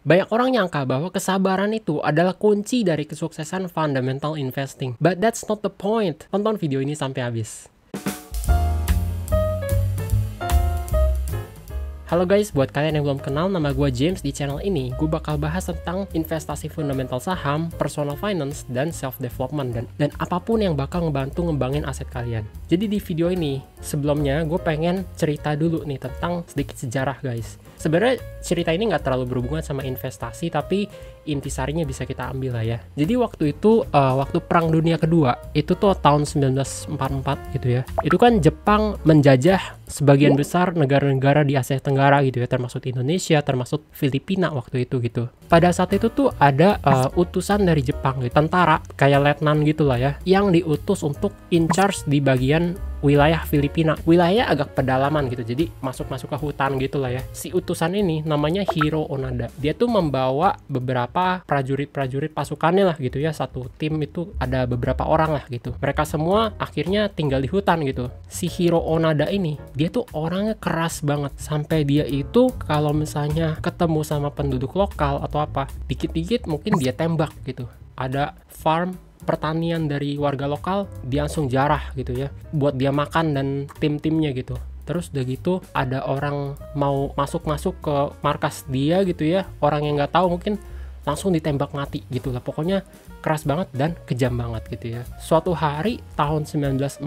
Banyak orang nyangka bahwa kesabaran itu adalah kunci dari kesuksesan fundamental investing. But that's not the point. Tonton video ini sampai habis. Halo guys, buat kalian yang belum kenal, nama gue James. Di channel ini, gue bakal bahas tentang investasi fundamental saham, personal finance, dan self-development, dan apapun yang bakal ngebantu ngembangin aset kalian. Jadi di video ini, sebelumnya gue pengen cerita dulu nih tentang sedikit sejarah guys. Sebenarnya cerita ini nggak terlalu berhubungan sama investasi, tapi intisarinya bisa kita ambil lah ya. Jadi waktu itu, waktu Perang Dunia Kedua, itu tuh tahun 1944 gitu ya. Itu kan Jepang menjajah sebagian besar negara-negara di Asia Tenggara gitu ya, termasuk Indonesia, termasuk Filipina waktu itu gitu. Pada saat itu tuh ada utusan dari Jepang gitu, tentara kayak letnan gitu lah ya, yang diutus untuk in charge di bagian wilayah Filipina. Wilayahnya agak pedalaman gitu, jadi masuk ke hutan gitu lah ya. Si utusan ini namanya Hiro Onada. Dia tuh membawa beberapa prajurit-prajurit pasukannya lah gitu ya. Satu tim itu ada beberapa orang lah gitu. Mereka semua akhirnya tinggal di hutan gitu. Si Hiro Onada ini, dia tuh orangnya keras banget. Sampai dia itu kalau misalnya ketemu sama penduduk lokal atau apa, dikit-dikit mungkin dia tembak gitu. Ada farm pertanian dari warga lokal, dia langsung jarah gitu ya, buat dia makan dan tim-timnya gitu. Terus udah gitu ada orang mau masuk ke markas dia gitu ya, orang yang nggak tahu mungkin langsung ditembak mati gitu lah. Pokoknya keras banget dan kejam banget gitu ya. Suatu hari tahun 1945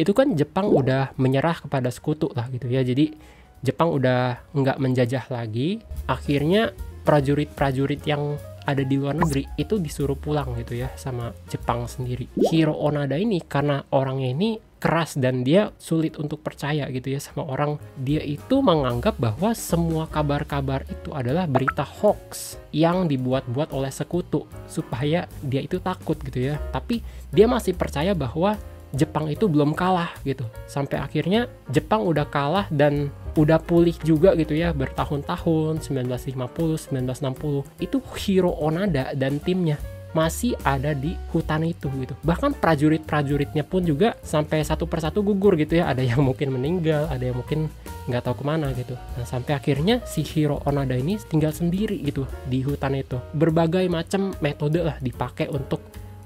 itu kan Jepang udah menyerah kepada sekutu lah gitu ya. Jadi Jepang udah nggak menjajah lagi. Akhirnya prajurit-prajurit yang ada di luar negeri itu disuruh pulang gitu ya sama Jepang sendiri. Hiro Onada ini karena orangnya ini keras dan dia sulit untuk percaya gitu ya sama orang. Dia itu menganggap bahwa semua kabar-kabar itu adalah berita hoax yang dibuat-buat oleh sekutu supaya dia itu takut gitu ya. Tapi dia masih percaya bahwa Jepang itu belum kalah gitu. Sampai akhirnya Jepang udah kalah dan udah pulih juga gitu ya bertahun-tahun, 1950, 1960. Itu Hiro Onada dan timnya masih ada di hutan itu gitu. Bahkan prajurit-prajuritnya pun juga sampai satu persatu gugur gitu ya. Ada yang mungkin meninggal, ada yang mungkin nggak tahu kemana gitu. Nah sampai akhirnya si Hiro Onada ini tinggal sendiri gitu di hutan itu. Berbagai macam metode lah dipakai untuk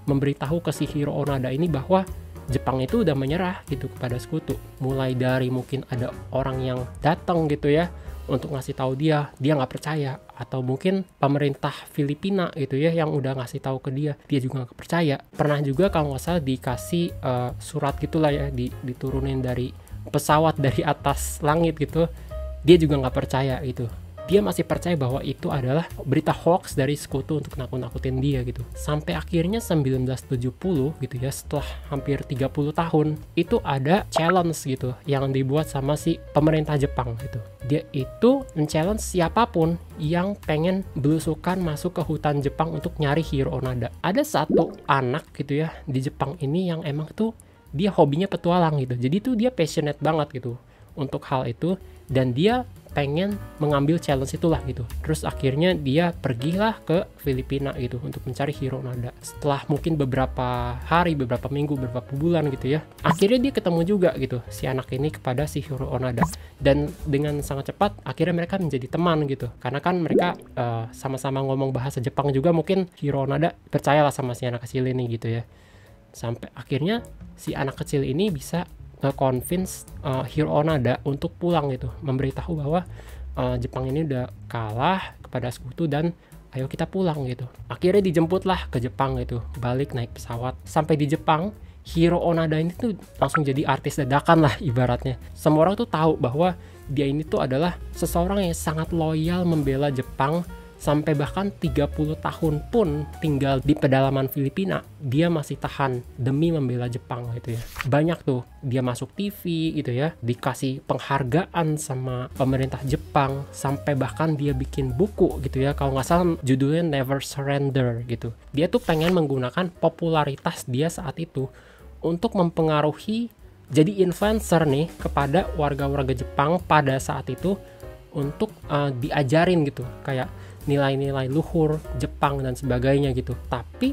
memberitahu ke si Hiro Onada ini bahwa Jepang itu udah menyerah gitu kepada sekutu. Mulai dari mungkin ada orang yang datang gitu ya untuk ngasih tahu dia nggak percaya, atau mungkin pemerintah Filipina gitu ya yang udah ngasih tahu ke dia juga nggak percaya. Pernah juga kalau nggak salah dikasih surat gitulah ya, diturunin dari pesawat dari atas langit gitu, dia juga nggak percaya gitu. Dia masih percaya bahwa itu adalah berita hoax dari sekutu untuk nakut-nakutin dia gitu. Sampai akhirnya 1970 gitu ya, setelah hampir 30 tahun, itu ada challenge gitu yang dibuat sama si pemerintah Jepang gitu. Dia itu men-challenge siapapun yang pengen belusukan masuk ke hutan Jepang untuk nyari Hiro Onada. Ada satu anak gitu ya di Jepang ini yang emang tuh dia hobinya petualang gitu. Jadi tuh dia passionate banget gitu untuk hal itu, dan dia pengen mengambil challenge itulah gitu. Terus akhirnya dia pergilah ke Filipina gitu untuk mencari Hiro Onada. Setelah mungkin beberapa hari, beberapa minggu, beberapa bulan gitu ya, akhirnya dia ketemu juga gitu si anak ini kepada si Hiro Onada. Dan dengan sangat cepat akhirnya mereka menjadi teman gitu. Karena kan mereka sama-sama ngomong bahasa Jepang juga, mungkin Hiro Onada percayalah sama si anak kecil ini gitu ya. Sampai akhirnya si anak kecil ini bisa nge-convince Hiro Onada untuk pulang gitu, memberitahu bahwa Jepang ini udah kalah kepada sekutu dan ayo kita pulang gitu. Akhirnya dijemputlah ke Jepang gitu, balik naik pesawat. Sampai di Jepang, Hiro Onada ini tuh langsung jadi artis dadakan lah ibaratnya. Semua orang tuh tahu bahwa dia ini tuh adalah seseorang yang sangat loyal membela Jepang. Sampai bahkan 30 tahun pun tinggal di pedalaman Filipina, dia masih tahan demi membela Jepang gitu ya. Banyak tuh dia masuk TV gitu ya, dikasih penghargaan sama pemerintah Jepang, sampai bahkan dia bikin buku gitu ya, kalau nggak salah judulnya Never Surrender gitu. Dia tuh pengen menggunakan popularitas dia saat itu untuk mempengaruhi, jadi influencer nih kepada warga-warga Jepang pada saat itu, untuk diajarin gitu kayak nilai-nilai luhur Jepang dan sebagainya gitu. Tapi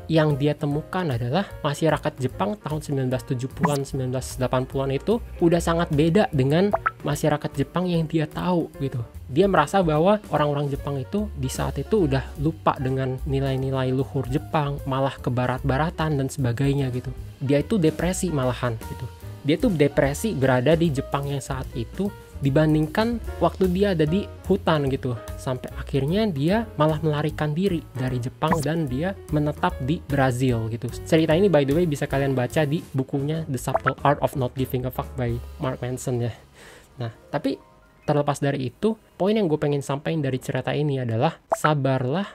yang dia temukan adalah masyarakat Jepang tahun 1970-an, 1980-an itu udah sangat beda dengan masyarakat Jepang yang dia tahu gitu. Dia merasa bahwa orang-orang Jepang itu di saat itu udah lupa dengan nilai-nilai luhur Jepang, malah ke barat-baratan dan sebagainya gitu. Dia itu depresi malahan gitu. Dia tuh depresi berada di Jepang yang saat itu dibandingkan waktu dia ada di hutan gitu. Sampai akhirnya dia malah melarikan diri dari Jepang dan dia menetap di Brazil gitu. Cerita ini by the way bisa kalian baca di bukunya The Subtle Art of Not Giving a Fuck by Mark Manson ya. Nah, tapi terlepas dari itu, poin yang gue pengen sampaikan dari cerita ini adalah sabarlah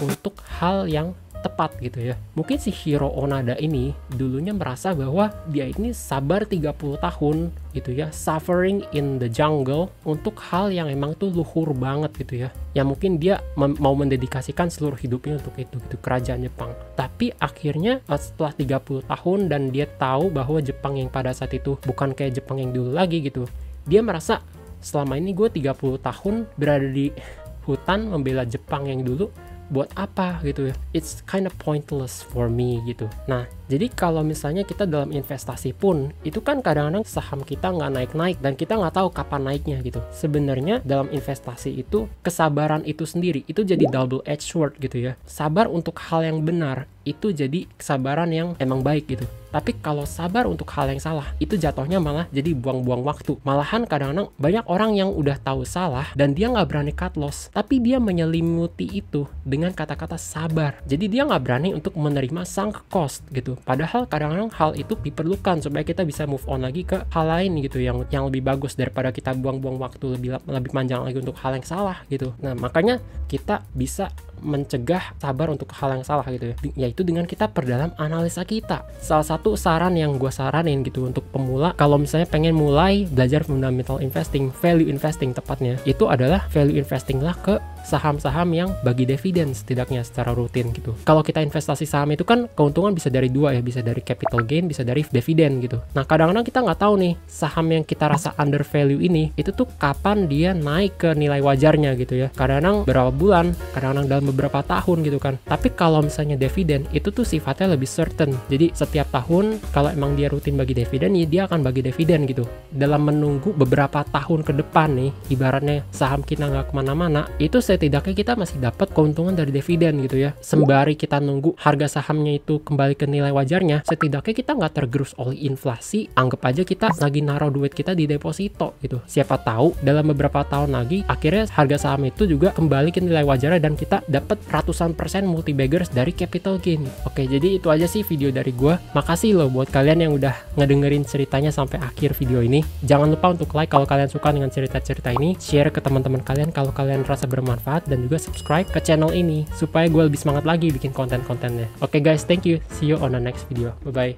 untuk hal yang tepat gitu ya. Mungkin si Hiro Onada ini dulunya merasa bahwa dia ini sabar 30 tahun gitu ya, suffering in the jungle untuk hal yang emang tuh luhur banget gitu ya. Yang mungkin dia mau mendedikasikan seluruh hidupnya untuk itu gitu, kerajaan Jepang. Tapi akhirnya setelah 30 tahun dan dia tahu bahwa Jepang yang pada saat itu bukan kayak Jepang yang dulu lagi gitu. Dia merasa selama ini gue 30 tahun berada di hutan membela Jepang yang dulu, buat apa gitu ya, it's kind of pointless for me gitu. Nah, jadi kalau misalnya kita dalam investasi pun, itu kan kadang-kadang saham kita nggak naik-naik dan kita nggak tahu kapan naiknya gitu. Sebenarnya dalam investasi itu, kesabaran itu sendiri, itu jadi double edged sword gitu ya. Sabar untuk hal yang benar, itu jadi kesabaran yang emang baik gitu. Tapi kalau sabar untuk hal yang salah, itu jatuhnya malah jadi buang-buang waktu. Malahan kadang-kadang banyak orang yang udah tahu salah dan dia nggak berani cut loss, tapi dia menyelimuti itu dengan kata-kata sabar. Jadi dia nggak berani untuk menerima sunk cost gitu. Padahal kadang-kadang hal itu diperlukan supaya kita bisa move on lagi ke hal lain gitu yang lebih bagus daripada kita buang-buang waktu lebih panjang lagi untuk hal yang salah gitu. Nah, makanya kita bisa mencegah sabar untuk hal yang salah gitu ya, yaitu dengan kita perdalam analisa kita. Salah satu saran yang gue saranin gitu untuk pemula, kalau misalnya pengen mulai belajar fundamental investing, value investing tepatnya, itu adalah value investing lah ke saham-saham yang bagi dividen setidaknya secara rutin gitu. Kalau kita investasi saham itu kan keuntungan bisa dari dua ya, bisa dari capital gain, bisa dari dividen gitu. Nah, kadang-kadang kita nggak tahu nih saham yang kita rasa under value ini itu tuh kapan dia naik ke nilai wajarnya gitu ya. Kadang-kadang berapa bulan, kadang-kadang dalam beberapa tahun gitu kan. Tapi kalau misalnya dividen itu tuh sifatnya lebih certain. Jadi setiap tahun kalau emang dia rutin bagi dividen, ya dia akan bagi dividen gitu. Dalam menunggu beberapa tahun ke depan nih, ibaratnya saham kita nggak kemana-mana, itu setidaknya kita masih dapat keuntungan dari dividen gitu ya. Sembari kita nunggu harga sahamnya itu kembali ke nilai wajarnya, setidaknya kita nggak tergerus oleh inflasi. Anggap aja kita lagi naruh duit kita di deposito gitu. Siapa tahu dalam beberapa tahun lagi akhirnya harga saham itu juga kembali ke nilai wajarnya dan kita dapat ratusan persen multi baggers dari capital gain. Oke, jadi itu aja sih video dari gue. Makasih loh buat kalian yang udah ngedengerin ceritanya sampai akhir video ini. Jangan lupa untuk like kalau kalian suka dengan cerita-cerita ini, share ke teman-teman kalian kalau kalian rasa bermanfaat, dan juga subscribe ke channel ini supaya gue lebih semangat lagi bikin konten-kontennya. Oke guys, thank you. See you on the next video. Bye-bye.